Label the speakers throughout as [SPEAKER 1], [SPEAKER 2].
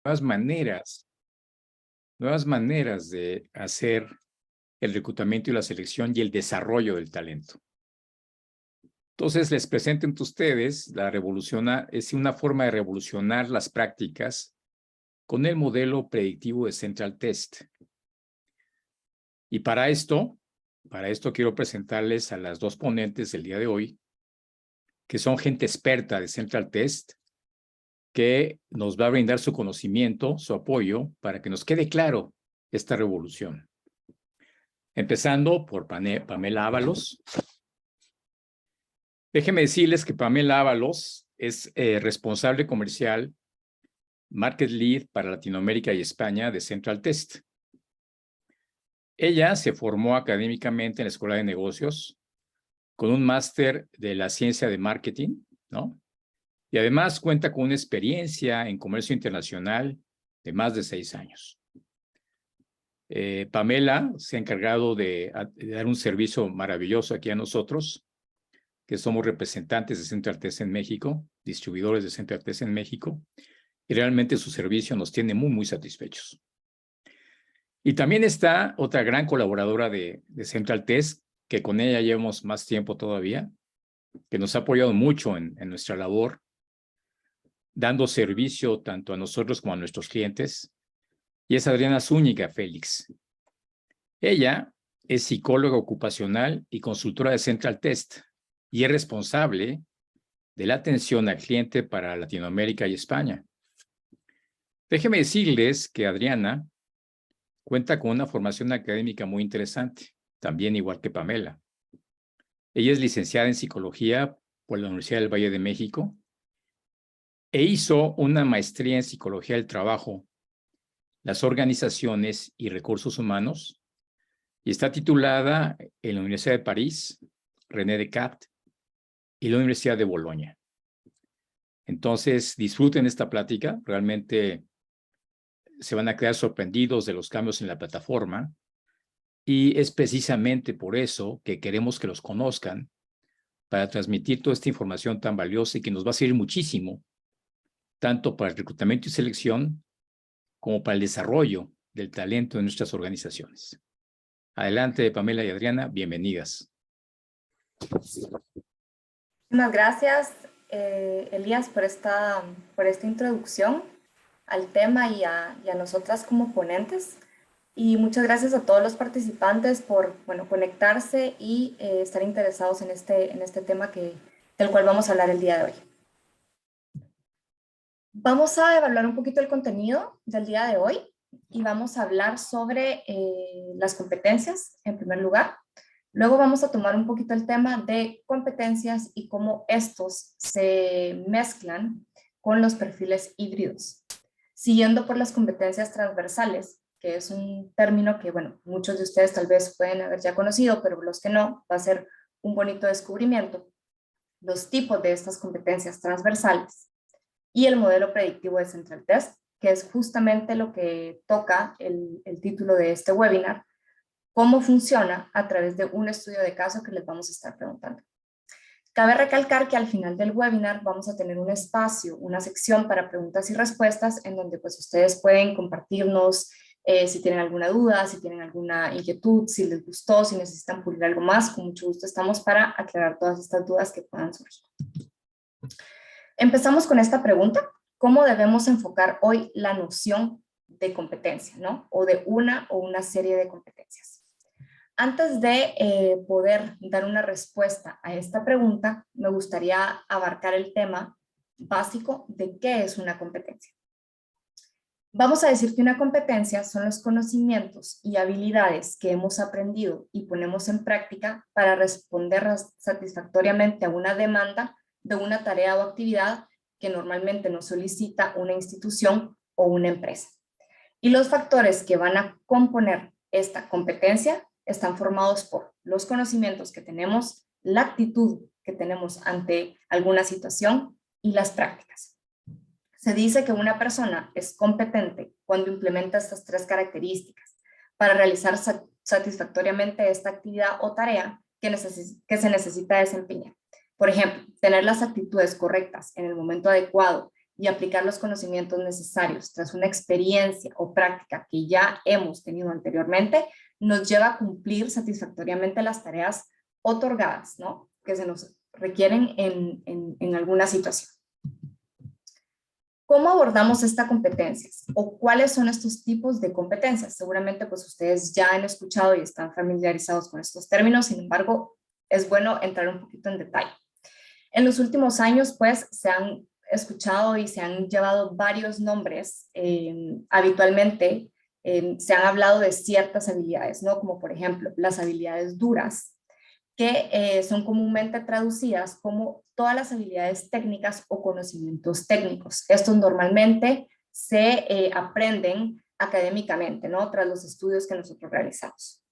[SPEAKER 1] nuevas maneras de hacer el reclutamiento y la selección y el desarrollo del talento. Entonces, les presento ante ustedes es una forma de revolucionar las prácticas con el modelo predictivo de Central Test. Y para esto quiero presentarles a las dos ponentes del día de hoy, que son gente experta de Central Test, que nos va a brindar su conocimiento, su apoyo, para que nos quede claro esta revolución. Empezando por Pamela Ábalos. Déjenme decirles que Pamela Ábalos es responsable comercial, Market Lead para Latinoamérica y España de Central Test. Ella se formó académicamente en la Escuela de Negocios con un máster de la ciencia de marketing, ¿no? Y además cuenta con una experiencia en comercio internacional de más de 6 años. Pamela se ha encargado de dar un servicio maravilloso aquí a nosotros, que somos representantes de Central Test en México, distribuidores de Central Test en México, y realmente su servicio nos tiene muy, muy satisfechos. Y también está otra gran colaboradora de Central Test, que con ella llevamos más tiempo todavía, que nos ha apoyado mucho en nuestra labor, dando servicio tanto a nosotros como a nuestros clientes, y es Adriana Zúñiga Félix. Ella es psicóloga ocupacional y consultora de Central Test, y es responsable de la atención al cliente para Latinoamérica y España. Déjenme decirles que Adriana cuenta con una formación académica muy interesante, también igual que Pamela. Ella es licenciada en psicología por la Universidad del Valle de México e hizo una maestría en psicología del trabajo, las organizaciones y recursos humanos, y está titulada en la Universidad de París, René Descartes, y la Universidad de Bolonia. Entonces, disfruten esta plática, realmente se van a quedar sorprendidos de los cambios en la plataforma, y es precisamente por eso que queremos que los conozcan, para transmitir toda esta información tan valiosa y que nos va a servir muchísimo, tanto para el reclutamiento y selección, como para el desarrollo del talento de nuestras organizaciones. Adelante, Pamela y Adriana, bienvenidas.
[SPEAKER 2] Muchas gracias, Elías, por esta introducción al tema y a nosotras como ponentes. Y muchas gracias a todos los participantes por conectarse y estar interesados en este tema del cual vamos a hablar el día de hoy. Vamos a evaluar un poquito el contenido del día de hoy y vamos a hablar sobre las competencias en primer lugar. Luego vamos a tomar un poquito el tema de competencias y cómo estos se mezclan con los perfiles híbridos. Siguiendo por las competencias transversales, que es un término que, muchos de ustedes tal vez pueden haber ya conocido, pero los que no, va a ser un bonito descubrimiento. Los tipos de estas competencias transversales y el modelo predictivo de Central Test, que es justamente lo que toca el título de este webinar, cómo funciona a través de un estudio de caso que les vamos a estar preguntando. Cabe recalcar que al final del webinar vamos a tener un espacio, una sección para preguntas y respuestas en donde pues ustedes pueden compartirnos si tienen alguna duda, si tienen alguna inquietud, si les gustó, si necesitan pulir algo más, con mucho gusto estamos para aclarar todas estas dudas que puedan surgir. Empezamos con esta pregunta: ¿cómo debemos enfocar hoy la noción de competencia, ¿no? O de una serie de competencias. Antes de poder dar una respuesta a esta pregunta, me gustaría abarcar el tema básico de qué es una competencia. Vamos a decir que una competencia son los conocimientos y habilidades que hemos aprendido y ponemos en práctica para responder satisfactoriamente a una demanda de una tarea o actividad que normalmente nos solicita una institución o una empresa. Y los factores que van a componer esta competencia están formados por los conocimientos que tenemos, la actitud que tenemos ante alguna situación y las prácticas. Se dice que una persona es competente cuando implementa estas 3 características para realizar satisfactoriamente esta actividad o tarea que se necesita desempeñar. Por ejemplo, tener las actitudes correctas en el momento adecuado y aplicar los conocimientos necesarios tras una experiencia o práctica que ya hemos tenido anteriormente, nos lleva a cumplir satisfactoriamente las tareas otorgadas, ¿no?, que se nos requieren en alguna situación. ¿Cómo abordamos estas competencias? ¿O cuáles son estos tipos de competencias? Seguramente pues ustedes ya han escuchado y están familiarizados con estos términos, sin embargo, es bueno entrar un poquito en detalle. En los últimos años pues se han escuchado y se han llevado varios nombres. Habitualmente se han hablado de ciertas habilidades, ¿no? Como por ejemplo las habilidades duras, que son comúnmente traducidas como todas las habilidades técnicas o conocimientos técnicos. Estos normalmente se aprenden académicamente, ¿no?, tras los estudios que nosotros realizamos.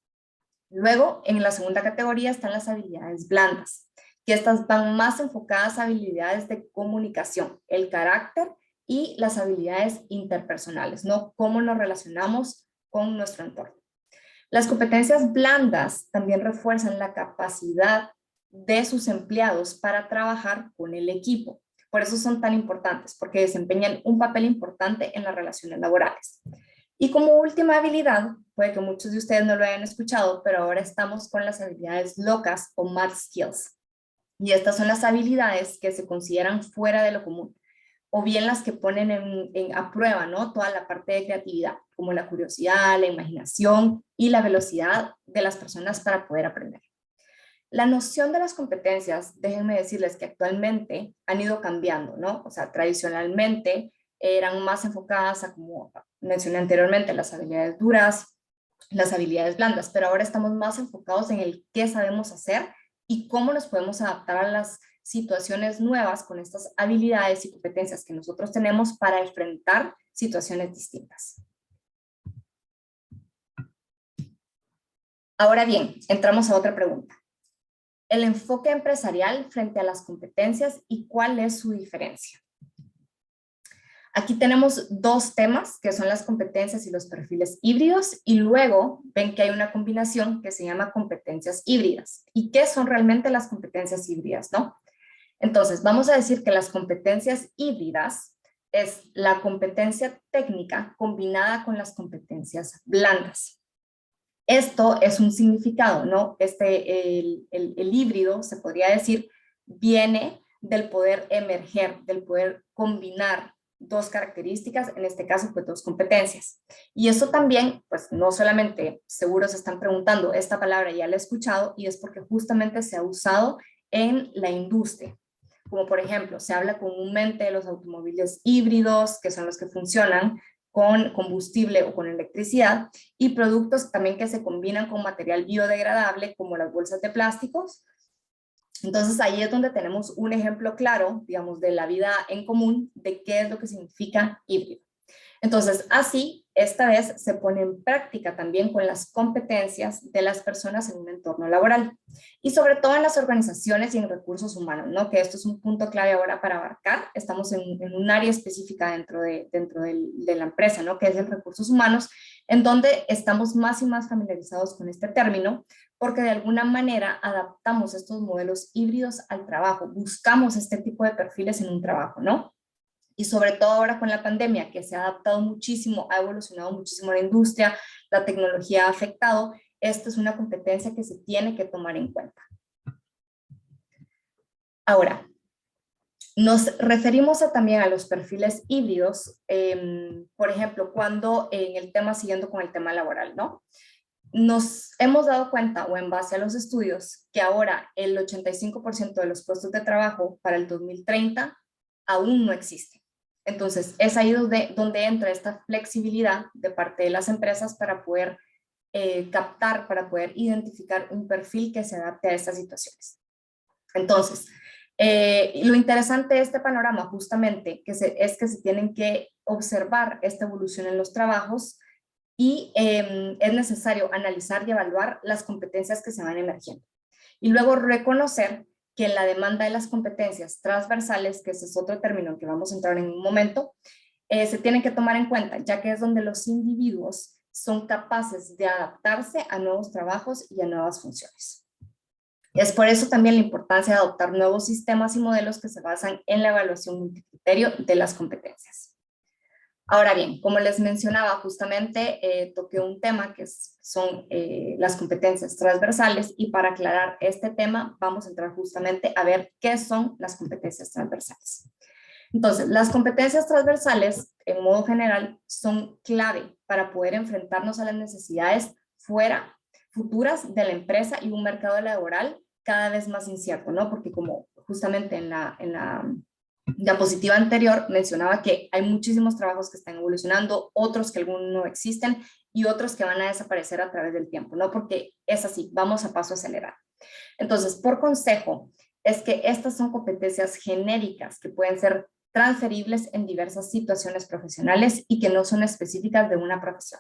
[SPEAKER 2] Luego, en la segunda categoría están las habilidades blandas, que estas van más enfocadas a habilidades de comunicación, el carácter y las habilidades interpersonales, ¿no?, cómo nos relacionamos con nuestro entorno. Las competencias blandas también refuerzan la capacidad de sus empleados para trabajar con el equipo. Por eso son tan importantes, porque desempeñan un papel importante en las relaciones laborales. Y como última habilidad, puede que muchos de ustedes no lo hayan escuchado, pero ahora estamos con las habilidades locas o mad skills. Y estas son las habilidades que se consideran fuera de lo común, o bien las que ponen a prueba, ¿no?, toda la parte de creatividad, como la curiosidad, la imaginación y la velocidad de las personas para poder aprender. La noción de las competencias, déjenme decirles que actualmente han ido cambiando, ¿no? O sea, tradicionalmente eran más enfocadas a, como mencioné anteriormente, las habilidades duras, las habilidades blandas, pero ahora estamos más enfocados en el qué sabemos hacer y cómo nos podemos adaptar a las situaciones nuevas con estas habilidades y competencias que nosotros tenemos para enfrentar situaciones distintas. Ahora bien, entramos a otra pregunta. El enfoque empresarial frente a las competencias y cuál es su diferencia. Aquí tenemos dos temas que son las competencias y los perfiles híbridos, y luego ven que hay una combinación que se llama competencias híbridas. ¿Y qué son realmente las competencias híbridas, no? Entonces, vamos a decir que las competencias híbridas es la competencia técnica combinada con las competencias blandas. Esto es un significado, ¿no? El híbrido, se podría decir, viene del poder emerger, del poder combinar dos características, en este caso, pues dos competencias. Y eso también, pues no solamente, seguro se están preguntando, esta palabra ya la he escuchado, y es porque justamente se ha usado en la industria. Como por ejemplo, se habla comúnmente de los automóviles híbridos, que son los que funcionan con combustible o con electricidad, y productos también que se combinan con material biodegradable, como las bolsas de plásticos. Entonces ahí es donde tenemos un ejemplo claro, digamos, de la vida en común, de qué es lo que significa híbrido. Entonces, así, esta vez se pone en práctica también con las competencias de las personas en un entorno laboral y sobre todo en las organizaciones y en recursos humanos, ¿no? Que esto es un punto clave ahora para abarcar. Estamos en un área específica dentro de la empresa, ¿no? Que es el recursos humanos, en donde estamos más y más familiarizados con este término, porque de alguna manera adaptamos estos modelos híbridos al trabajo, buscamos este tipo de perfiles en un trabajo, ¿no? Y sobre todo ahora con la pandemia, que se ha adaptado muchísimo, ha evolucionado muchísimo la industria, la tecnología ha afectado, esta es una competencia que se tiene que tomar en cuenta. Ahora, nos referimos también a los perfiles híbridos, por ejemplo, cuando en el tema, siguiendo con el tema laboral, ¿no? Nos hemos dado cuenta, o en base a los estudios, que ahora el 85% de los puestos de trabajo para el 2030 aún no existen. Entonces, es ahí donde entra esta flexibilidad de parte de las empresas para poder captar, para poder identificar un perfil que se adapte a estas situaciones. Entonces, lo interesante de este panorama justamente es que se tienen que observar esta evolución en los trabajos y es necesario analizar y evaluar las competencias que se van emergiendo. Y luego reconocer que en la demanda de las competencias transversales, que ese es otro término en que vamos a entrar en un momento, se tienen que tomar en cuenta, ya que es donde los individuos son capaces de adaptarse a nuevos trabajos y a nuevas funciones. Es por eso también la importancia de adoptar nuevos sistemas y modelos que se basan en la evaluación multicriterio de las competencias. Ahora bien, como les mencionaba, justamente toqué un tema que son las competencias transversales, y para aclarar este tema vamos a entrar justamente a ver qué son las competencias transversales. Entonces, las competencias transversales, en modo general, son clave para poder enfrentarnos a las necesidades futuras de la empresa y un mercado laboral cada vez más incierto, ¿no? Porque como justamente en la diapositiva anterior mencionaba que hay muchísimos trabajos que están evolucionando, otros que algunos no existen y otros que van a desaparecer a través del tiempo, ¿no? Porque es así, vamos a paso acelerado. Entonces, por consejo, es que estas son competencias genéricas que pueden ser transferibles en diversas situaciones profesionales y que no son específicas de una profesión.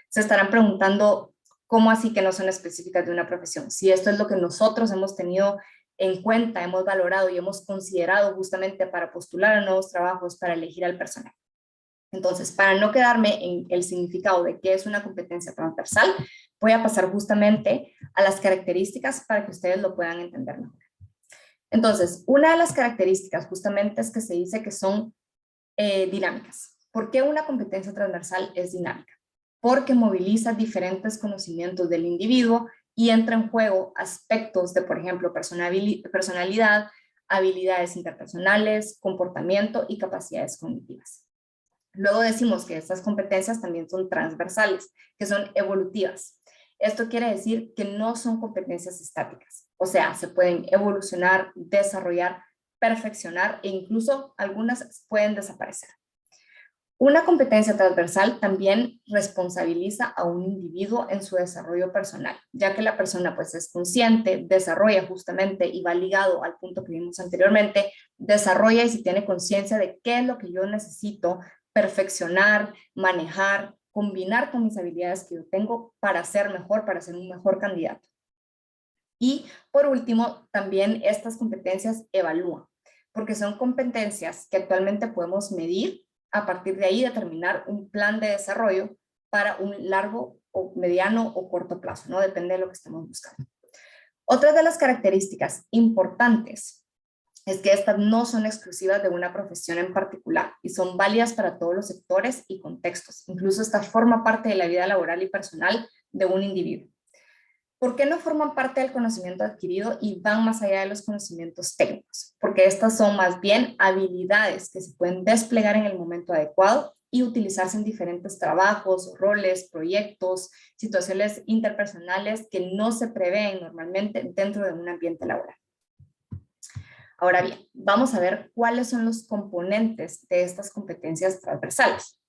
[SPEAKER 2] Se estarán preguntando, ¿cómo así que no son específicas de una profesión? Si esto es lo que nosotros hemos tenido en cuenta, hemos valorado y hemos considerado justamente para postular a nuevos trabajos, para elegir al personal. Entonces, para no quedarme en el significado de qué es una competencia transversal, voy a pasar justamente a las características para que ustedes lo puedan entender mejor. Entonces, una de las características justamente es que se dice que son dinámicas. ¿Por qué una competencia transversal es dinámica? Porque moviliza diferentes conocimientos del individuo y entra en juego aspectos de, por ejemplo, personalidad, habilidades interpersonales, comportamiento y capacidades cognitivas. Luego decimos que estas competencias también son transversales, que son evolutivas. Esto quiere decir que no son competencias estáticas, o sea, se pueden evolucionar, desarrollar, perfeccionar e incluso algunas pueden desaparecer. Una competencia transversal también responsabiliza a un individuo en su desarrollo personal, ya que la persona pues es consciente, desarrolla justamente y va ligado al punto que vimos anteriormente, desarrolla y si tiene conciencia de qué es lo que yo necesito perfeccionar, manejar, combinar con mis habilidades que yo tengo para ser mejor, para ser un mejor candidato. Y por último, también estas competencias evalúan, porque son competencias que actualmente podemos medir. A partir de ahí determinar un plan de desarrollo para un largo o mediano o corto plazo, ¿no? Depende de lo que estemos buscando. Otra de las características importantes es que estas no son exclusivas de una profesión en particular y son válidas para todos los sectores y contextos. Incluso esta forma parte de la vida laboral y personal de un individuo. ¿Por qué no forman parte del conocimiento adquirido y van más allá de los conocimientos técnicos? Porque estas son más bien habilidades que se pueden desplegar en el momento adecuado y utilizarse en diferentes trabajos, roles, proyectos, situaciones interpersonales que no se prevén normalmente dentro de un ambiente laboral. Ahora bien, vamos a ver cuáles son los componentes de estas competencias transversales.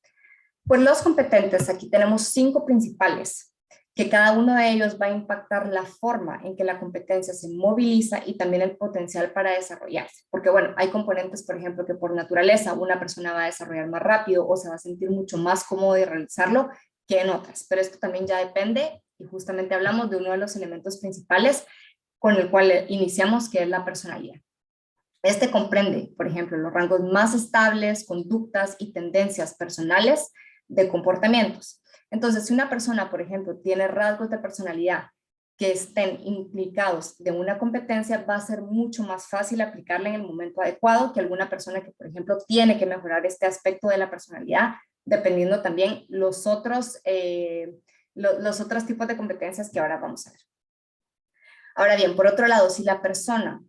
[SPEAKER 2] Pues los competentes, aquí tenemos 5 principales, que cada uno de ellos va a impactar la forma en que la competencia se moviliza y también el potencial para desarrollarse. Porque bueno, hay componentes, por ejemplo, que por naturaleza una persona va a desarrollar más rápido o se va a sentir mucho más cómodo de realizarlo que en otras. Pero esto también ya depende y justamente hablamos de uno de los elementos principales con el cual iniciamos, que es la personalidad. Este comprende, por ejemplo, los rangos más estables, conductas y tendencias personales de comportamientos. Entonces, si una persona, por ejemplo, tiene rasgos de personalidad que estén implicados de una competencia, va a ser mucho más fácil aplicarla en el momento adecuado que alguna persona que, por ejemplo, tiene que mejorar este aspecto de la personalidad, dependiendo también los otros tipos de competencias que ahora vamos a ver. Ahora bien, por otro lado, si la persona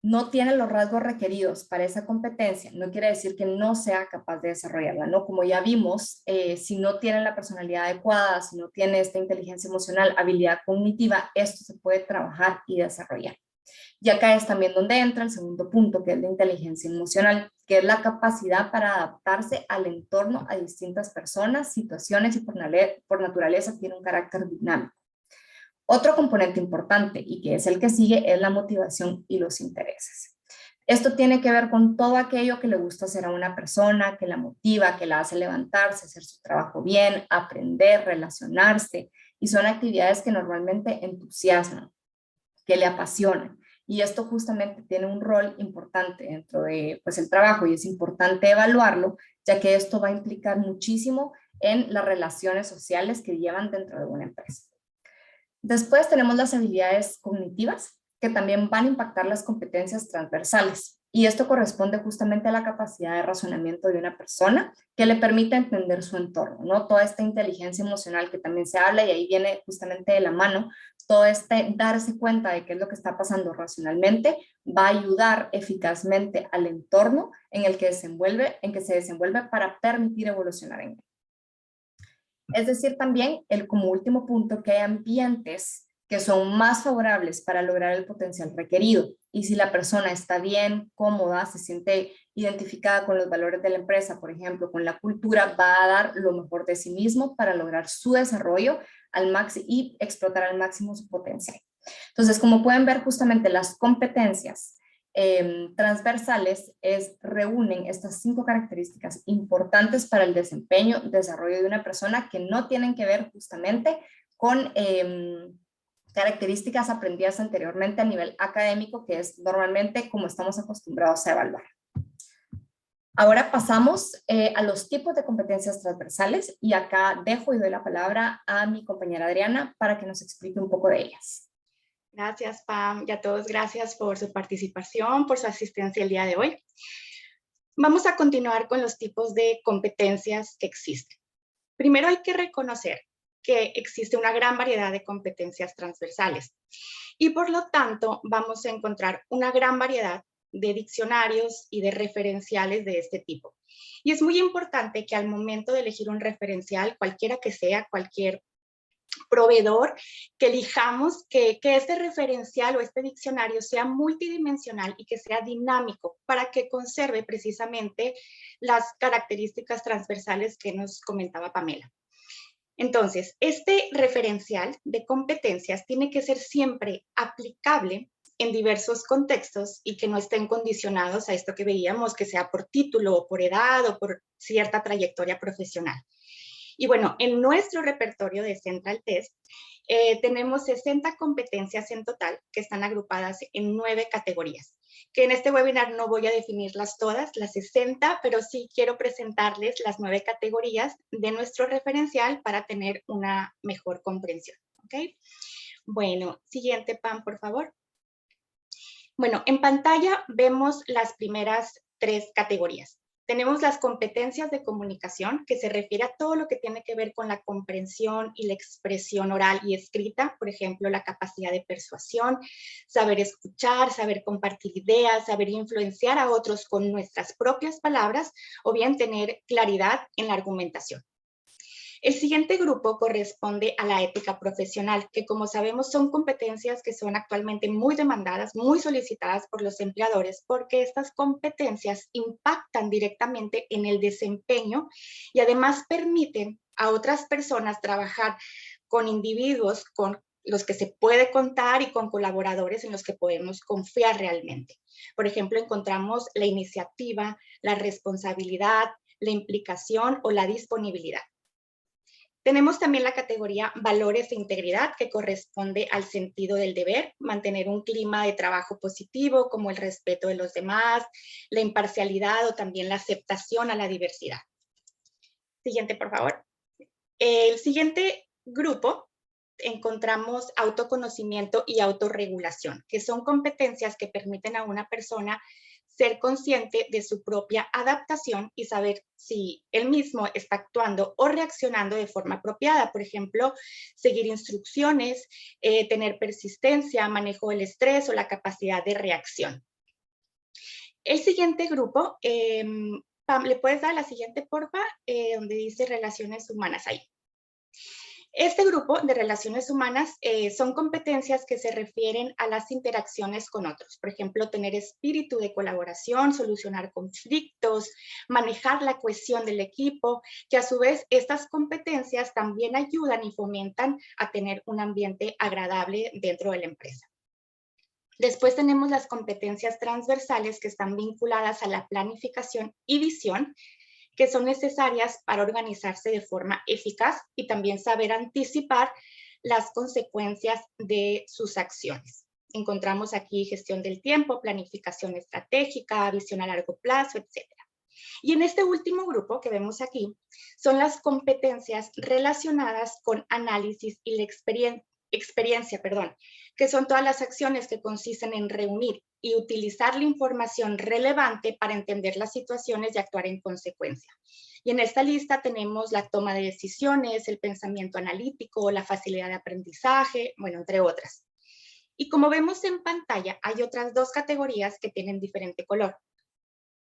[SPEAKER 2] no tiene los rasgos requeridos para esa competencia, no quiere decir que no sea capaz de desarrollarla, ¿no? Como ya vimos, si no tiene la personalidad adecuada, si no tiene esta inteligencia emocional, habilidad cognitiva, esto se puede trabajar y desarrollar. Y acá es también donde entra el segundo punto, que es la inteligencia emocional, que es la capacidad para adaptarse al entorno a distintas personas, situaciones y por naturaleza tiene un carácter dinámico. Otro componente importante y que es el que sigue es la motivación y los intereses. Esto tiene que ver con todo aquello que le gusta hacer a una persona, que la motiva, que la hace levantarse, hacer su trabajo bien, aprender, relacionarse, y son actividades que normalmente entusiasman, que le apasionan. Y esto justamente tiene un rol importante dentro de el trabajo y es importante evaluarlo, ya que esto va a implicar muchísimo en las relaciones sociales que llevan dentro de una empresa. Después tenemos las habilidades cognitivas, que también van a impactar las competencias transversales. Y esto corresponde justamente a la capacidad de razonamiento de una persona que le permite entender su entorno, ¿no? Toda esta inteligencia emocional que también se habla, y ahí viene justamente de la mano, todo este darse cuenta de qué es lo que está pasando racionalmente, va a ayudar eficazmente al entorno en el que se desenvuelve para permitir evolucionar en él. Es decir, también, como último punto, que hay ambientes que son más favorables para lograr el potencial requerido. Y si la persona está bien, cómoda, se siente identificada con los valores de la empresa, por ejemplo, con la cultura, va a dar lo mejor de sí mismo para lograr su desarrollo al máximo y explotar al máximo su potencial. Entonces, como pueden ver, justamente las competencias transversales reúnen estas 5 características importantes para el desempeño, desarrollo de una persona, que no tienen que ver justamente con características aprendidas anteriormente a nivel académico, que es normalmente como estamos acostumbrados a evaluar. Ahora pasamos a los tipos de competencias transversales, y acá dejo y doy la palabra a mi compañera Adriana para que nos explique un poco de ellas.
[SPEAKER 3] Gracias, Pam, y a todos gracias por su participación, por su asistencia el día de hoy. Vamos a continuar con los tipos de competencias que existen. Primero hay que reconocer que existe una gran variedad de competencias transversales y por lo tanto vamos a encontrar una gran variedad de diccionarios y de referenciales de este tipo. Y es muy importante que al momento de elegir un referencial, cualquiera que sea, cualquier proveedor que elijamos, que este referencial o este diccionario sea multidimensional y que sea dinámico para que conserve precisamente las características transversales que nos comentaba Pamela. Entonces, este referencial de competencias tiene que ser siempre aplicable en diversos contextos y que no estén condicionados a esto que veíamos, que sea por título o por edad o por cierta trayectoria profesional. Y bueno, en nuestro repertorio de Central Test tenemos 60 competencias en total que están agrupadas en 9 categorías, que en este webinar no voy a definirlas todas, las 60, pero sí quiero presentarles las 9 categorías de nuestro referencial para tener una mejor comprensión. ¿Okay? Bueno, siguiente, Pam, por favor. Bueno, en pantalla vemos las primeras 3 categorías. Tenemos las competencias de comunicación, que se refiere a todo lo que tiene que ver con la comprensión y la expresión oral y escrita, por ejemplo, la capacidad de persuasión, saber escuchar, saber compartir ideas, saber influenciar a otros con nuestras propias palabras, o bien tener claridad en la argumentación. El siguiente grupo corresponde a la ética profesional, que como sabemos son competencias que son actualmente muy demandadas, muy solicitadas por los empleadores, porque estas competencias impactan directamente en el desempeño y además permiten a otras personas trabajar con individuos con los que se puede contar y con colaboradores en los que podemos confiar realmente. Por ejemplo, encontramos la iniciativa, la responsabilidad, la implicación o la disponibilidad. Tenemos también la categoría valores de integridad, que corresponde al sentido del deber, mantener un clima de trabajo positivo como el respeto de los demás, la imparcialidad o también la aceptación a la diversidad. Siguiente, por favor. El siguiente grupo encontramos autoconocimiento y autorregulación, que son competencias que permiten a una persona ser consciente de su propia adaptación y saber si él mismo está actuando o reaccionando de forma apropiada. Por ejemplo, seguir instrucciones, tener persistencia, manejo del estrés o la capacidad de reacción. El siguiente grupo, Pam, ¿le puedes dar la siguiente, porfa? Donde dice relaciones humanas ahí. Este grupo de relaciones humanas son competencias que se refieren a las interacciones con otros. Por ejemplo, tener espíritu de colaboración, solucionar conflictos, manejar la cohesión del equipo, que a su vez estas competencias también ayudan y fomentan a tener un ambiente agradable dentro de la empresa. Después tenemos las competencias transversales que están vinculadas a la planificación y visión, que son necesarias para organizarse de forma eficaz y también saber anticipar las consecuencias de sus acciones. Encontramos aquí gestión del tiempo, planificación estratégica, visión a largo plazo, etc. Y en este último grupo que vemos aquí, son las competencias relacionadas con análisis y la experiencia, que son todas las acciones que consisten en reunir y utilizar la información relevante para entender las situaciones y actuar en consecuencia. Y en esta lista tenemos la toma de decisiones, el pensamiento analítico, la facilidad de aprendizaje, bueno, entre otras. Y como vemos en pantalla, hay otras dos categorías que tienen diferente color.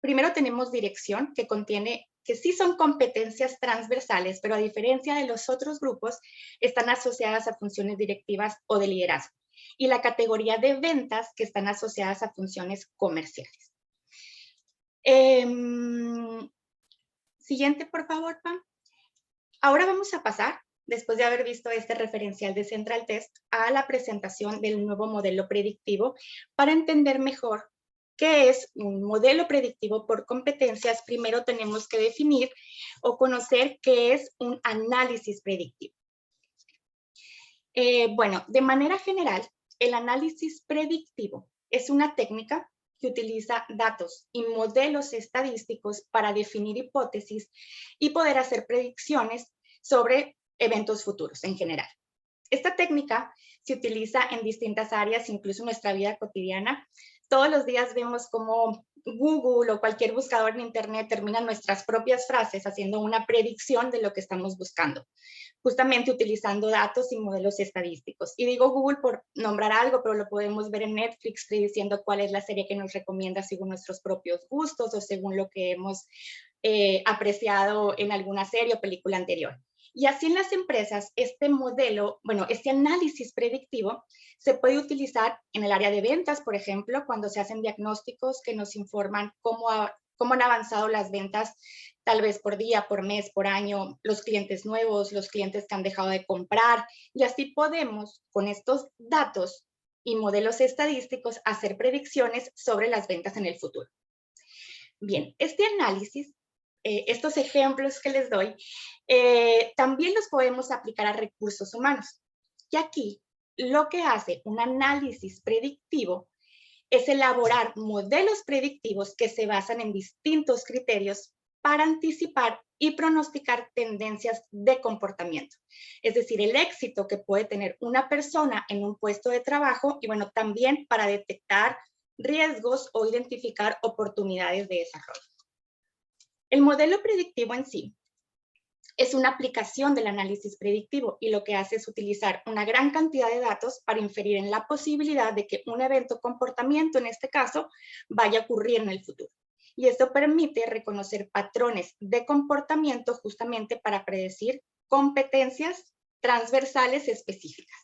[SPEAKER 3] Primero tenemos dirección, que sí son competencias transversales, pero a diferencia de los otros grupos, están asociadas a funciones directivas o de liderazgo. Y la categoría de ventas, que están asociadas a funciones comerciales. Siguiente, por favor, Pam. Ahora vamos a pasar, después de haber visto este referencial de Central Test, a la presentación del nuevo modelo predictivo para entender mejor qué es un modelo predictivo por competencias. Primero tenemos que definir o conocer qué es un análisis predictivo. Bueno, de manera general, el análisis predictivo es una técnica que utiliza datos y modelos estadísticos para definir hipótesis y poder hacer predicciones sobre eventos futuros en general. Esta técnica se utiliza en distintas áreas, incluso en nuestra vida cotidiana. Todos los días vemos cómo Google o cualquier buscador en Internet termina nuestras propias frases haciendo una predicción de lo que estamos buscando, justamente utilizando datos y modelos estadísticos. Y digo Google por nombrar algo, pero lo podemos ver en Netflix prediciendo cuál es la serie que nos recomienda según nuestros propios gustos o según lo que hemos apreciado en alguna serie o película anterior. Y así en las empresas, este modelo, este análisis predictivo se puede utilizar en el área de ventas, por ejemplo, cuando se hacen diagnósticos que nos informan cómo han avanzado las ventas, tal vez por día, por mes, por año, los clientes nuevos, los clientes que han dejado de comprar, y así podemos, con estos datos y modelos estadísticos, hacer predicciones sobre las ventas en el futuro. Bien, este análisis, estos ejemplos que les doy, también los podemos aplicar a recursos humanos. Y aquí, lo que hace un análisis predictivo es elaborar modelos predictivos que se basan en distintos criterios para anticipar y pronosticar tendencias de comportamiento. Es decir, el éxito que puede tener una persona en un puesto de trabajo y también para detectar riesgos o identificar oportunidades de desarrollo. El modelo predictivo en sí es una aplicación del análisis predictivo y lo que hace es utilizar una gran cantidad de datos para inferir en la posibilidad de que un evento o comportamiento, en este caso, vaya a ocurrir en el futuro. Y esto permite reconocer patrones de comportamiento justamente para predecir competencias transversales específicas.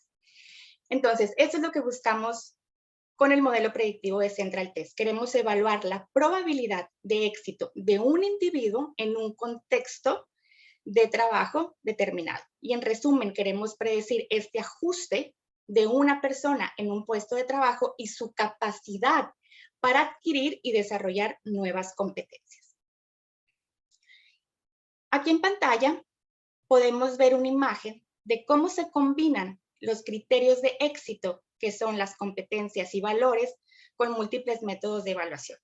[SPEAKER 3] Entonces, eso es lo que buscamos con el modelo predictivo de Central Test. Queremos evaluar la probabilidad de éxito de un individuo en un contexto de trabajo determinado. Y en resumen, queremos predecir este ajuste de una persona en un puesto de trabajo y su capacidad para adquirir y desarrollar nuevas competencias. Aquí en pantalla podemos ver una imagen de cómo se combinan los criterios de éxito, que son las competencias y valores, con múltiples métodos de evaluación.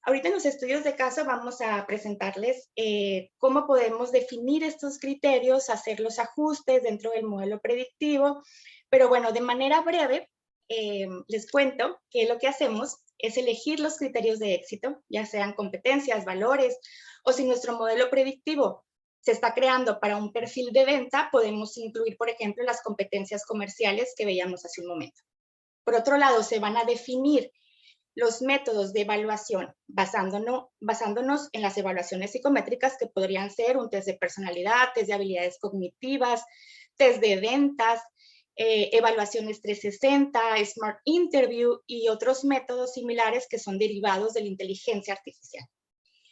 [SPEAKER 3] Ahorita en los estudios de caso vamos a presentarles cómo podemos definir estos criterios, hacer los ajustes dentro del modelo predictivo, pero de manera breve les cuento que lo que hacemos es elegir los criterios de éxito, ya sean competencias, valores, o si nuestro modelo predictivo se está creando para un perfil de venta, podemos incluir, por ejemplo, las competencias comerciales que veíamos hace un momento. Por otro lado, se van a definir los métodos de evaluación basándonos en las evaluaciones psicométricas que podrían ser un test de personalidad, test de habilidades cognitivas, test de ventas, evaluaciones 360, Smart Interview y otros métodos similares que son derivados de la inteligencia artificial.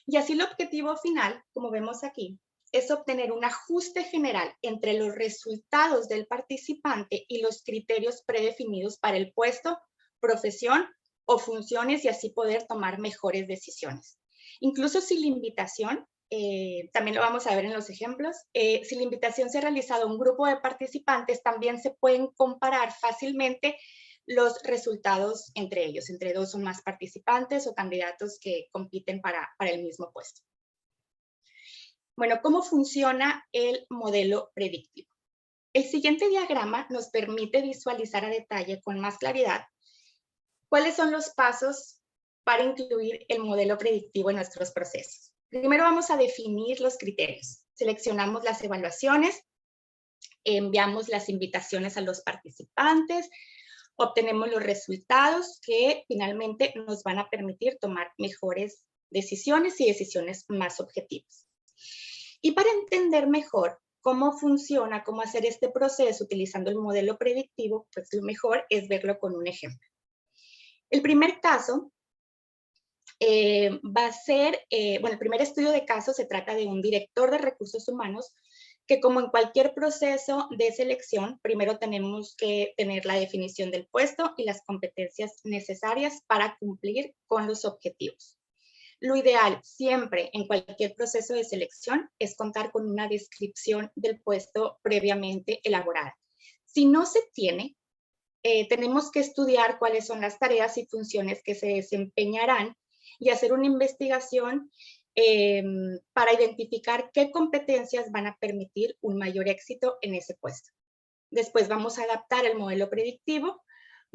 [SPEAKER 3] Y así el objetivo final, como vemos aquí, es obtener un ajuste general entre los resultados del participante y los criterios predefinidos para el puesto, profesión o funciones y así poder tomar mejores decisiones. Incluso si la invitación, también lo vamos a ver en los ejemplos, si la invitación se ha realizado a un grupo de participantes, también se pueden comparar fácilmente los resultados entre ellos, entre dos o más participantes o candidatos que compiten para el mismo puesto. Bueno, ¿cómo funciona el modelo predictivo? El siguiente diagrama nos permite visualizar a detalle con más claridad cuáles son los pasos para incluir el modelo predictivo en nuestros procesos. Primero vamos a definir los criterios. Seleccionamos las evaluaciones, enviamos las invitaciones a los participantes, obtenemos los resultados que finalmente nos van a permitir tomar mejores decisiones y decisiones más objetivas. Y para entender mejor cómo funciona, cómo hacer este proceso utilizando el modelo predictivo, pues lo mejor es verlo con un ejemplo. El primer caso va a ser, el primer estudio de caso se trata de un director de recursos humanos que, como en cualquier proceso de selección, primero tenemos que tener la definición del puesto y las competencias necesarias para cumplir con los objetivos. Lo ideal siempre en cualquier proceso de selección es contar con una descripción del puesto previamente elaborada. Si no se tiene, tenemos que estudiar cuáles son las tareas y funciones que se desempeñarán y hacer una investigación para identificar qué competencias van a permitir un mayor éxito en ese puesto. Después vamos a adaptar el modelo predictivo,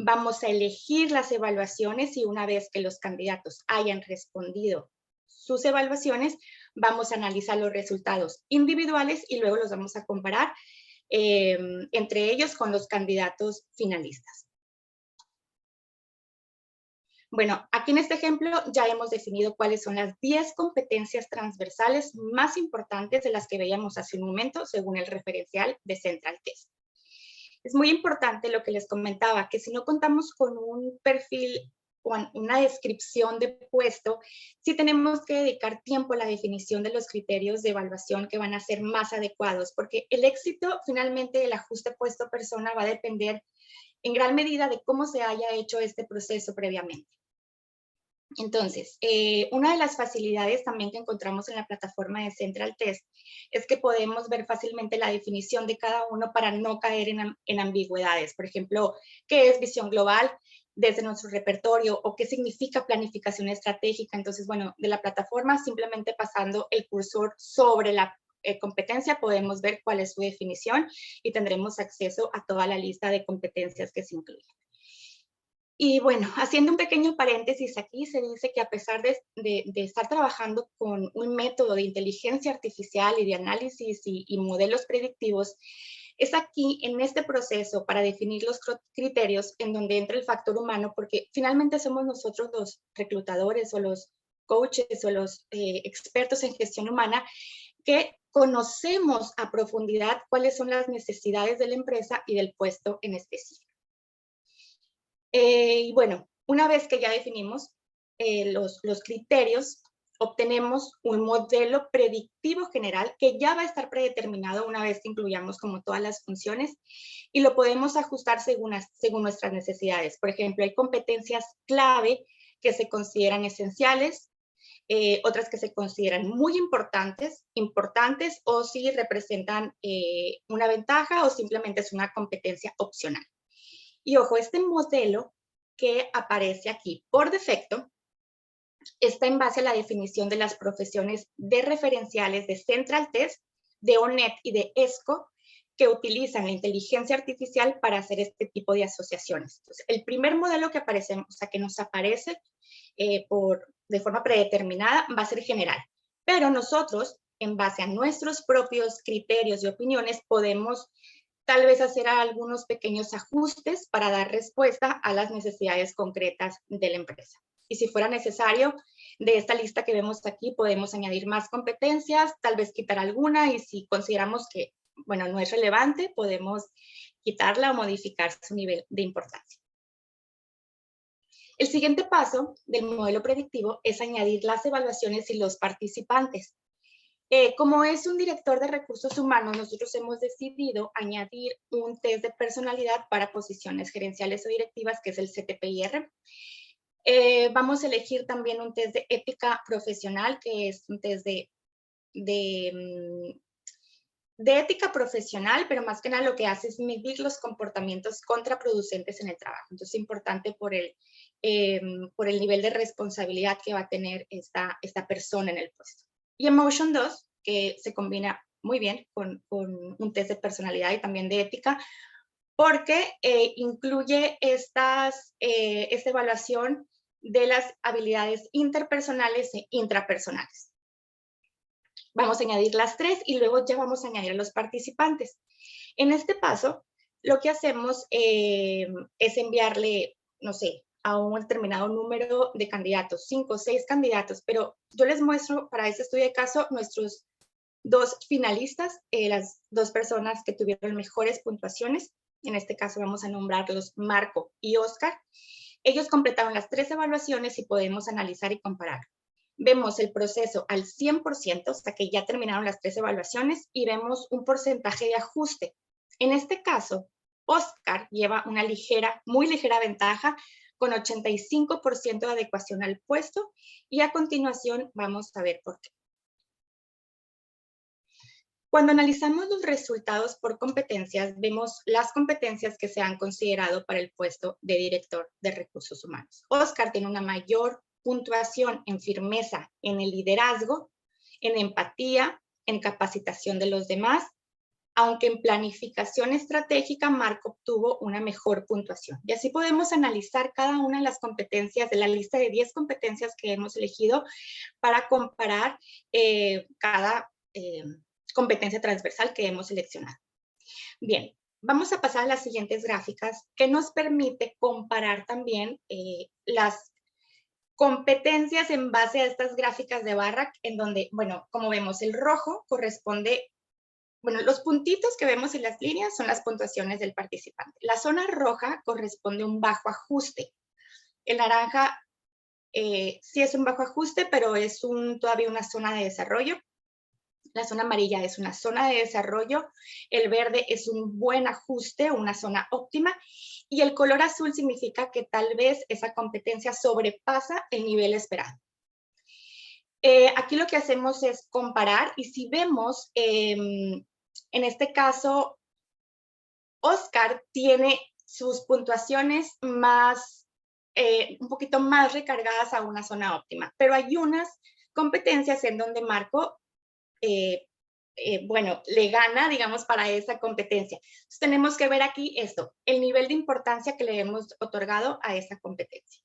[SPEAKER 3] vamos a elegir las evaluaciones y una vez que los candidatos hayan respondido sus evaluaciones, vamos a analizar los resultados individuales y luego los vamos a comparar entre ellos con los candidatos finalistas. Bueno, aquí en este ejemplo ya hemos definido cuáles son las 10 competencias transversales más importantes de las que veíamos hace un momento según el referencial de Central Test. Es muy importante lo que les comentaba, que si no contamos con un perfil o una descripción de puesto, sí tenemos que dedicar tiempo a la definición de los criterios de evaluación que van a ser más adecuados, porque el éxito finalmente del ajuste puesto-persona va a depender en gran medida de cómo se haya hecho este proceso previamente. Entonces, una de las facilidades también que encontramos en la plataforma de Central Test es que podemos ver fácilmente la definición de cada uno para no caer en ambigüedades. Por ejemplo, ¿qué es visión global desde nuestro repertorio o qué significa planificación estratégica? Entonces, bueno, de la plataforma simplemente pasando el cursor sobre la competencia podemos ver cuál es su definición y tendremos acceso a toda la lista de competencias que se incluyen. Y bueno, haciendo un pequeño paréntesis aquí, se dice que a pesar de estar trabajando con un método de inteligencia artificial y de análisis y modelos predictivos, es aquí, en este proceso, para definir los criterios en donde entra el factor humano, porque finalmente somos nosotros los reclutadores o los coaches o los expertos en gestión humana que conocemos a profundidad cuáles son las necesidades de la empresa y del puesto en específico. Y bueno, una vez que ya definimos los criterios, obtenemos un modelo predictivo general que ya va a estar predeterminado una vez que incluyamos como todas las funciones y lo podemos ajustar según nuestras necesidades. Por ejemplo, hay competencias clave que se consideran esenciales, otras que se consideran muy importantes o si representan una ventaja o simplemente es una competencia opcional. Y ojo, este modelo que aparece aquí por defecto está en base a la definición de las profesiones de referenciales de Central Test, de ONET y de ESCO, que utilizan la inteligencia artificial para hacer este tipo de asociaciones. Entonces, el primer modelo que aparece, o sea, que nos aparece de forma predeterminada va a ser general, pero nosotros, en base a nuestros propios criterios y opiniones, podemos tal vez hacer algunos pequeños ajustes para dar respuesta a las necesidades concretas de la empresa. Y si fuera necesario, de esta lista que vemos aquí, podemos añadir más competencias, tal vez quitar alguna, y si consideramos que, bueno, no es relevante, podemos quitarla o modificar su nivel de importancia. El siguiente paso del modelo predictivo es añadir las evaluaciones y los participantes. Como es un director de recursos humanos, nosotros hemos decidido añadir un test de personalidad para posiciones gerenciales o directivas, que es el CTPIR. Vamos a elegir también un test de ética profesional, que es un test de ética profesional, pero más que nada lo que hace es medir los comportamientos contraproducentes en el trabajo. Entonces es importante por el nivel de responsabilidad que va a tener esta persona en el puesto. Y Emotion 2, que se combina muy bien con un test de personalidad y también de ética, porque incluye esta evaluación de las habilidades interpersonales e intrapersonales. Vamos a añadir las 3 y luego ya vamos a añadir a los participantes. En este paso, lo que hacemos es enviarle, no sé, a un determinado número de candidatos, 5 o 6 candidatos, pero yo les muestro para este estudio de caso nuestros 2 finalistas, las 2 personas que tuvieron mejores puntuaciones. En este caso vamos a nombrarlos Marco y Oscar. Ellos completaron las 3 evaluaciones y podemos analizar y comparar. Vemos el proceso al 100%, o sea que ya terminaron las 3 evaluaciones, y vemos un porcentaje de ajuste. En este caso, Oscar lleva una muy ligera ventaja con 85% de adecuación al puesto, y a continuación vamos a ver por qué. Cuando analizamos los resultados por competencias, vemos las competencias que se han considerado para el puesto de director de recursos humanos. Oscar tiene una mayor puntuación en firmeza, en el liderazgo, en empatía, en capacitación de los demás, aunque en planificación estratégica Marco obtuvo una mejor puntuación. Y así podemos analizar cada una de las competencias de la lista de 10 competencias que hemos elegido para comparar cada competencia transversal que hemos seleccionado. Bien, vamos a pasar a las siguientes gráficas que nos permite comparar también las competencias en base a estas gráficas de barra, en donde, bueno, como vemos, el rojo corresponde, bueno, los puntitos que vemos en las líneas son las puntuaciones del participante. La zona roja corresponde a un bajo ajuste. El naranja sí es un bajo ajuste, pero es todavía una zona de desarrollo. La zona amarilla es una zona de desarrollo, el verde es un buen ajuste, una zona óptima, y el color azul significa que tal vez esa competencia sobrepasa el nivel esperado. Aquí lo que hacemos es comparar, y si vemos, en este caso, Oscar tiene sus puntuaciones un poquito más recargadas a una zona óptima, pero hay unas competencias en donde Marco bueno, le gana, digamos, para esa competencia. Entonces, tenemos que ver aquí esto, el nivel de importancia que le hemos otorgado a esa competencia.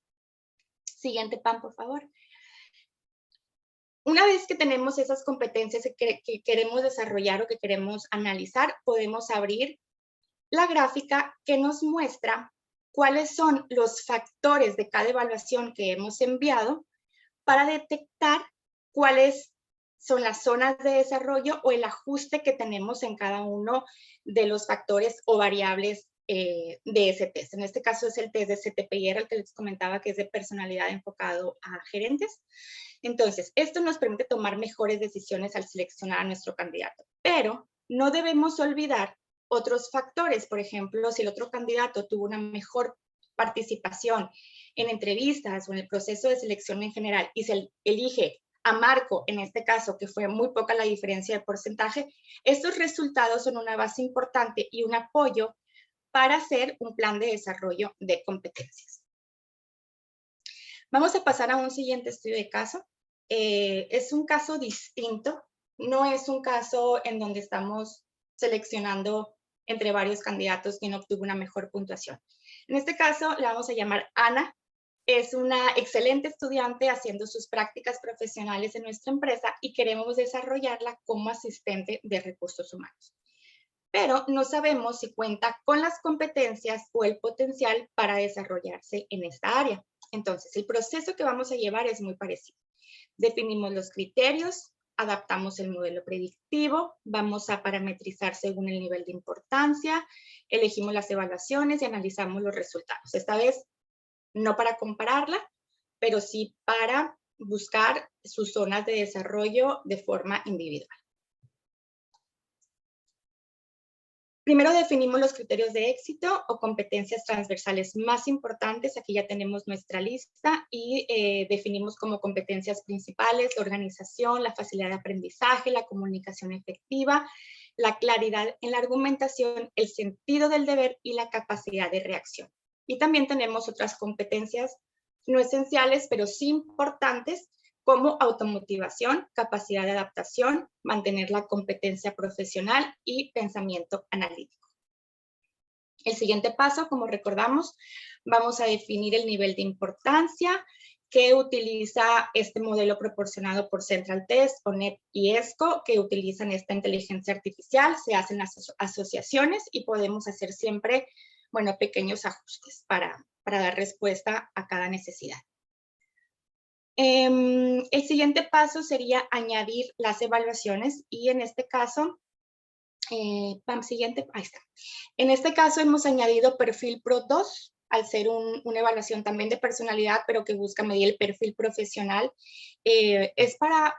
[SPEAKER 3] Siguiente, Pam, por favor. Una vez que tenemos esas competencias que queremos desarrollar o que queremos analizar, podemos abrir la gráfica que nos muestra cuáles son los factores de cada evaluación que hemos enviado para detectar cuáles son las zonas de desarrollo o el ajuste que tenemos en cada uno de los factores o variables de ese test. En este caso es el test de CTPR, el que les comentaba que es de personalidad enfocado a gerentes. Entonces, esto nos permite tomar mejores decisiones al seleccionar a nuestro candidato, pero no debemos olvidar otros factores. Por ejemplo, si el otro candidato tuvo una mejor participación en entrevistas o en el proceso de selección en general y se elige a Marco, en este caso, que fue muy poca la diferencia de porcentaje, estos resultados son una base importante y un apoyo para hacer un plan de desarrollo de competencias. Vamos a pasar a un siguiente estudio de caso. Es un caso distinto, no es un caso en donde estamos seleccionando entre varios candidatos quien obtuvo una mejor puntuación. En este caso, la vamos a llamar Ana. Es una excelente estudiante haciendo sus prácticas profesionales en nuestra empresa y queremos desarrollarla como asistente de recursos humanos. Pero no sabemos si cuenta con las competencias o el potencial para desarrollarse en esta área. Entonces, el proceso que vamos a llevar es muy parecido. Definimos los criterios, adaptamos el modelo predictivo, vamos a parametrizar según el nivel de importancia, elegimos las evaluaciones y analizamos los resultados. Esta vez, no para compararla, pero sí para buscar sus zonas de desarrollo de forma individual. Primero definimos los criterios de éxito o competencias transversales más importantes. Aquí ya tenemos nuestra lista y definimos como competencias principales la organización, la facilidad de aprendizaje, la comunicación efectiva, la claridad en la argumentación, el sentido del deber y la capacidad de reacción. Y también tenemos otras competencias no esenciales, pero sí importantes, como automotivación, capacidad de adaptación, mantener la competencia profesional y pensamiento analítico. El siguiente paso, como recordamos, vamos a definir el nivel de importancia que utiliza este modelo proporcionado por Central Test, ONET y ESCO, que utilizan esta inteligencia artificial. Se hacen asociaciones y podemos hacer siempre, bueno, pequeños ajustes para dar respuesta a cada necesidad. El siguiente paso sería añadir las evaluaciones y en este caso, siguiente, ahí está. En este caso hemos añadido perfil Pro 2, al ser una evaluación también de personalidad, pero que busca medir el perfil profesional. Es para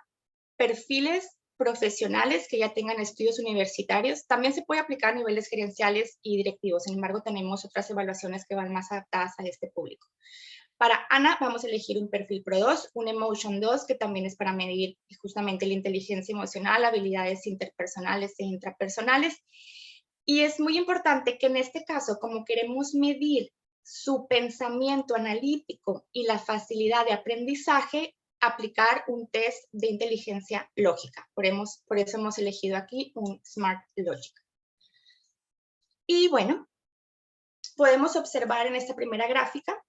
[SPEAKER 3] perfiles profesionales que ya tengan estudios universitarios. También se puede aplicar a niveles gerenciales y directivos. Sin embargo, tenemos otras evaluaciones que van más adaptadas a este público. Para Ana vamos a elegir un perfil Pro 2, un Emotion 2, que también es para medir justamente la inteligencia emocional, habilidades interpersonales e intrapersonales. Y es muy importante que en este caso, como queremos medir su pensamiento analítico y la facilidad de aprendizaje, aplicar un test de inteligencia lógica. Por eso hemos elegido aquí un Smart Logic. Y bueno, podemos observar en esta primera gráfica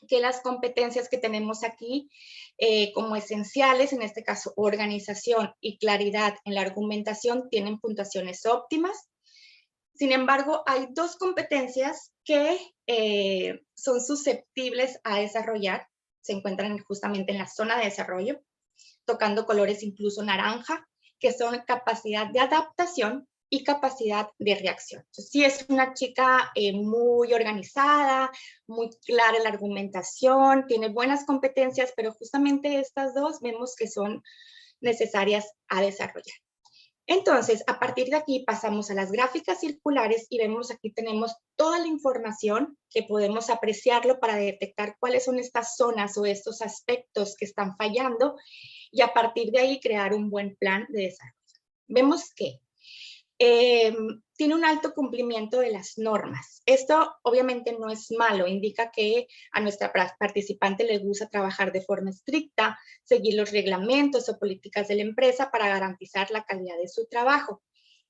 [SPEAKER 3] que las competencias que tenemos aquí como esenciales, en este caso organización y claridad en la argumentación, tienen puntuaciones óptimas. Sin embargo, hay dos competencias que son susceptibles a desarrollar, se encuentran justamente en la zona de desarrollo, tocando colores incluso naranja, que son capacidad de adaptación y capacidad de reacción. Entonces, sí es una chica muy organizada, muy clara en la argumentación, tiene buenas competencias, pero justamente estas dos vemos que son necesarias a desarrollar. Entonces, a partir de aquí pasamos a las gráficas circulares y vemos aquí tenemos toda la información que podemos apreciarlo para detectar cuáles son estas zonas o estos aspectos que están fallando y a partir de ahí crear un buen plan de desarrollo. Vemos que tiene un alto cumplimiento de las normas. Esto obviamente no es malo, indica que a nuestra participante le gusta trabajar de forma estricta, seguir los reglamentos o políticas de la empresa para garantizar la calidad de su trabajo.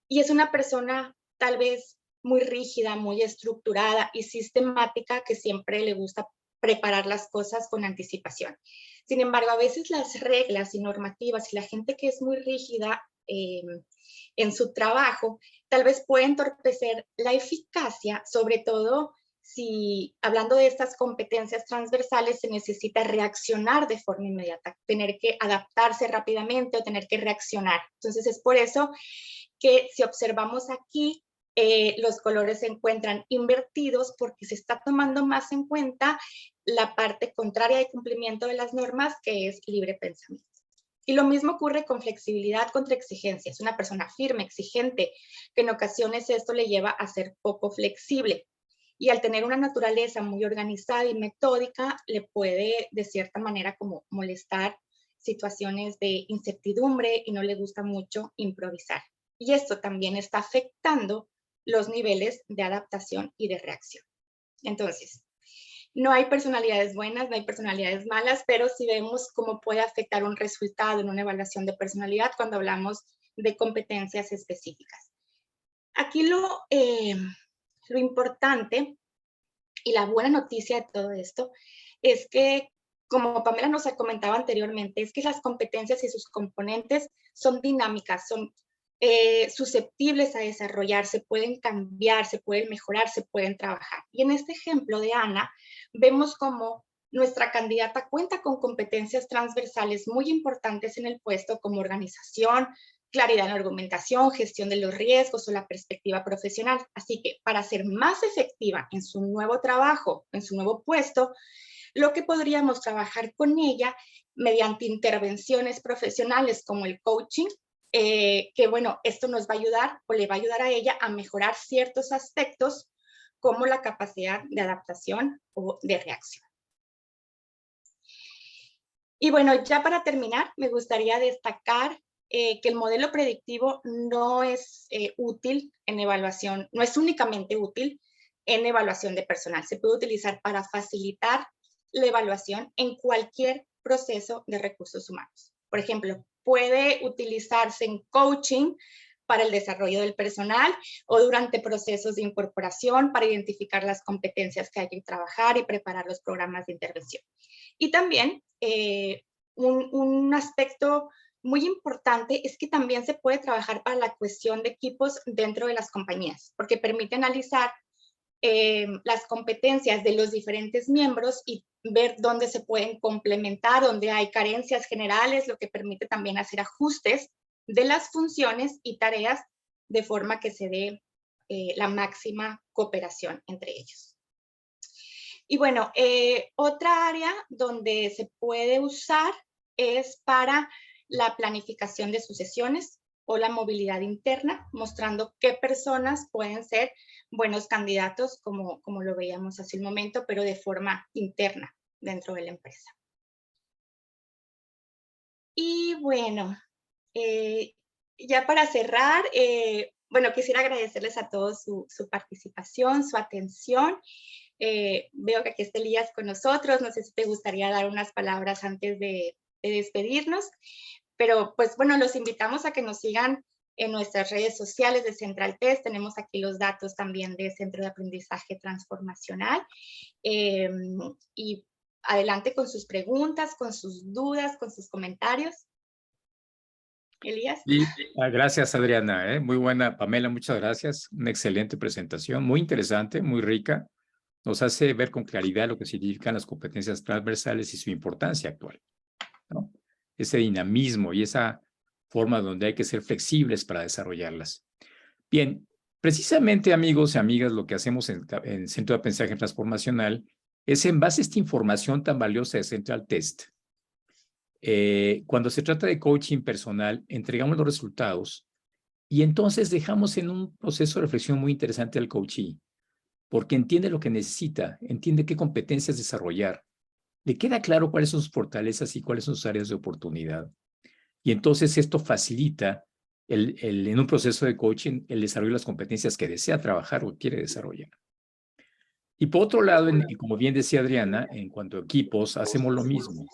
[SPEAKER 3] Y es una persona tal vez muy rígida, muy estructurada y sistemática que siempre le gusta preparar las cosas con anticipación. Sin embargo, a veces las reglas y normativas y la gente que es muy rígida en su trabajo, tal vez puede entorpecer la eficacia, sobre todo si hablando de estas competencias transversales se necesita reaccionar de forma inmediata, tener que adaptarse rápidamente o tener que reaccionar. Entonces es por eso que si observamos aquí, los colores se encuentran invertidos porque se está tomando más en cuenta la parte contraria de cumplimiento de las normas, que es libre pensamiento. Y lo mismo ocurre con flexibilidad contra exigencia. Es una persona firme, exigente, que en ocasiones esto le lleva a ser poco flexible. Y al tener una naturaleza muy organizada y metódica, le puede de cierta manera como molestar situaciones de incertidumbre y no le gusta mucho improvisar. Y esto también está afectando los niveles de adaptación y de reacción. Entonces, no hay personalidades buenas, no hay personalidades malas, pero sí vemos cómo puede afectar un resultado en una evaluación de personalidad cuando hablamos de competencias específicas. Aquí lo importante y la buena noticia de todo esto es que, como Pamela nos ha comentado anteriormente, es que las competencias y sus componentes son dinámicas, son susceptibles a desarrollarse, pueden cambiar, se pueden mejorar, se pueden trabajar. Y en este ejemplo de Ana, vemos cómo nuestra candidata cuenta con competencias transversales muy importantes en el puesto, como organización, claridad en la argumentación, gestión de los riesgos o la perspectiva profesional. Así que para ser más efectiva en su nuevo trabajo, en su nuevo puesto, lo que podríamos trabajar con ella mediante intervenciones profesionales como el coaching, que bueno, esto nos va a ayudar o le va a ayudar a ella a mejorar ciertos aspectos como la capacidad de adaptación o de reacción. Y bueno, ya para terminar, me gustaría destacar que el modelo predictivo no es útil en evaluación, no es únicamente útil en evaluación de personal. Se puede utilizar para facilitar la evaluación en cualquier proceso de recursos humanos. Por ejemplo, puede utilizarse en coaching para el desarrollo del personal o durante procesos de incorporación para identificar las competencias que hay que trabajar y preparar los programas de intervención. Y también un aspecto muy importante es que también se puede trabajar para la cohesión de equipos dentro de las compañías, porque permite analizar las competencias de los diferentes miembros y ver dónde se pueden complementar, dónde hay carencias generales, lo que permite también hacer ajustes de las funciones y tareas de forma que se dé la máxima cooperación entre ellos. Y bueno, otra área donde se puede usar es para la planificación de sucesiones o la movilidad interna, mostrando qué personas pueden ser buenos candidatos, como lo veíamos hace un momento, pero de forma interna dentro de la empresa. Y bueno, ya para cerrar, bueno, quisiera agradecerles a todos su participación, su atención. Veo que aquí está Elías con nosotros. No sé si te gustaría dar unas palabras antes de despedirnos. Pero, pues, bueno, los invitamos a que nos sigan en nuestras redes sociales de Central Test. Tenemos aquí los datos también de Centro de Aprendizaje Transformacional. Y adelante con sus preguntas, con sus dudas, con sus comentarios. Elías.
[SPEAKER 1] Sí, gracias, Adriana. Muy buena, Pamela, muchas gracias. Una excelente presentación, muy interesante, muy rica. Nos hace ver con claridad lo que significan las competencias transversales y su importancia actual, ¿no? Ese dinamismo y esa forma donde hay que ser flexibles para desarrollarlas. Bien, precisamente, amigos y amigas, lo que hacemos en Centro de Aprendizaje Transformacional es, en base a esta información tan valiosa de Central Test, cuando se trata de coaching personal, entregamos los resultados y entonces dejamos en un proceso de reflexión muy interesante al coachee, porque entiende lo que necesita, entiende qué competencias desarrollar, le queda claro cuáles son sus fortalezas y cuáles son sus áreas de oportunidad. Y entonces esto facilita en un proceso de coaching el desarrollo de las competencias que desea trabajar o quiere desarrollar. Y por otro lado, como bien decía Adriana, en cuanto a equipos, hacemos lo mismo.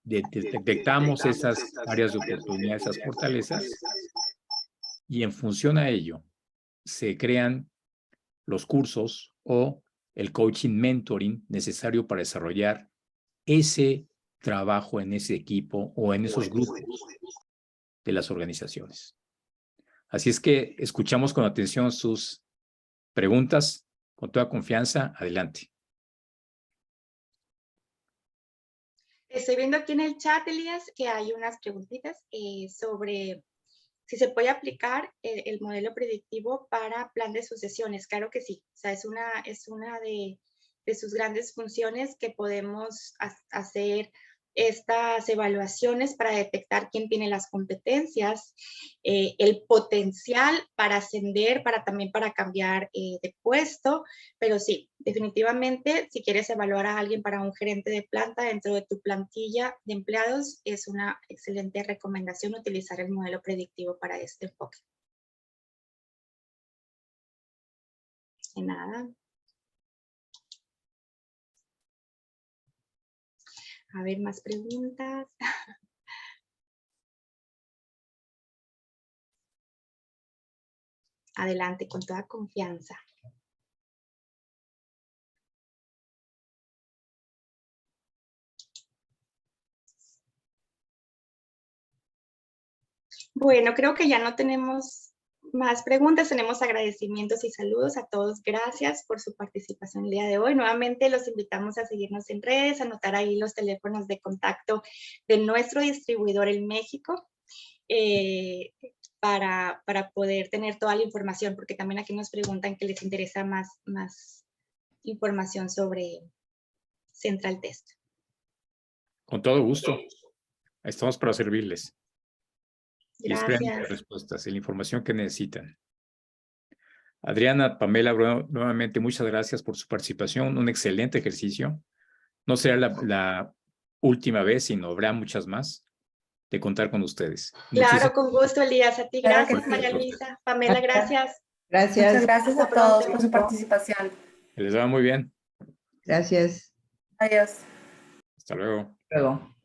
[SPEAKER 1] Detectamos esas áreas de oportunidad, esas fortalezas, y en función a ello se crean los cursos o el coaching mentoring necesario para desarrollar ese trabajo en ese equipo o en esos grupos de las organizaciones. Así es que escuchamos con atención sus preguntas, con toda confianza. Adelante.
[SPEAKER 3] Estoy viendo aquí en el chat, Elías, que hay unas preguntitas sobre si se puede aplicar el modelo predictivo para plan de sucesiones. Claro que sí. O sea, es una de sus grandes funciones que podemos hacer estas evaluaciones para detectar quién tiene las competencias, el potencial para ascender, también para cambiar de puesto, pero sí, definitivamente, si quieres evaluar a alguien para un gerente de planta dentro de tu plantilla de empleados, es una excelente recomendación utilizar el modelo predictivo para este enfoque. De nada. A ver, más preguntas. Adelante, con toda confianza. Bueno, creo que ya no tenemos más preguntas, tenemos agradecimientos y saludos a todos. Gracias por su participación el día de hoy. Nuevamente los invitamos a seguirnos en redes, a anotar ahí los teléfonos de contacto de nuestro distribuidor en México para poder tener toda la información, porque también aquí nos preguntan que les interesa más información sobre Central Test.
[SPEAKER 1] Con todo gusto. Estamos para servirles. Y esperan las respuestas y la información que necesitan. Adriana, Pamela, nuevamente muchas gracias por su participación. Un excelente ejercicio. No será la última vez, sino habrá muchas más de contar con ustedes.
[SPEAKER 3] Claro, con gusto, Elías. A ti, gracias,
[SPEAKER 2] sí.
[SPEAKER 3] María Luisa. Pamela, gracias.
[SPEAKER 4] Gracias.
[SPEAKER 2] Muchas gracias a todos por su participación.
[SPEAKER 1] Que les va muy bien.
[SPEAKER 4] Gracias.
[SPEAKER 2] Adiós.
[SPEAKER 1] Hasta luego.
[SPEAKER 4] Luego.